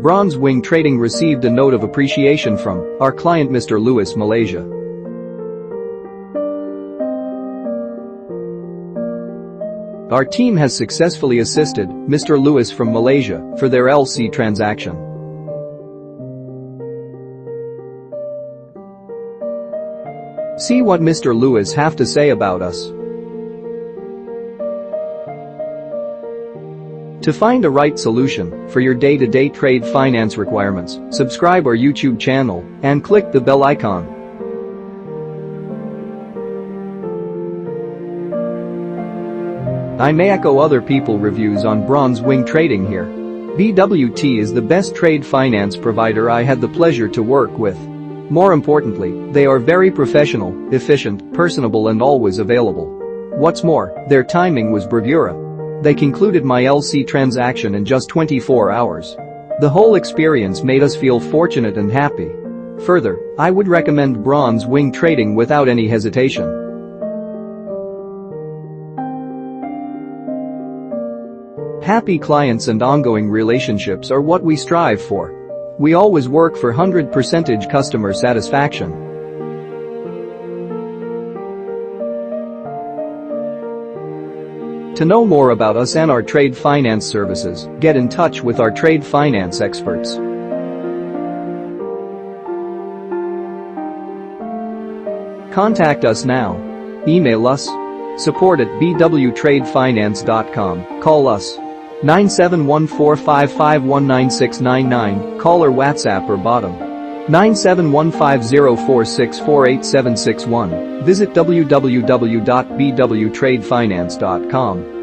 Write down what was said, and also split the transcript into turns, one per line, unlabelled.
Bronze Wing Trading received a note of appreciation from our client Mr. Lewis, Malaysia. Our team has successfully assisted Mr. Lewis from Malaysia for their L.L.C transaction. See what Mr. Lewis have to say about us. To find a right solution for your day-to-day trade finance requirements, subscribe our YouTube channel and click the bell icon. I may echo other people reviews on Bronze Wing Trading here. BWT is the best trade finance provider I had the pleasure to work with. More importantly, they are very professional, efficient, personable and always available. What's more, their timing was bravura. They concluded my L.L.C transaction in just 24 hours. The whole experience made us feel fortunate and happy. Further, I would recommend Bronze Wing Trading without any hesitation. Happy clients and ongoing relationships are what we strive for. We always work for 100% customer satisfaction. To know more about us and our trade finance services, get in touch with our trade finance experts. Contact us now. Email us. support@bwtradefinance.com. Call us. 9714551969. Call or WhatsApp or bottom. 971504648761. Visit www.bwtradefinance.com.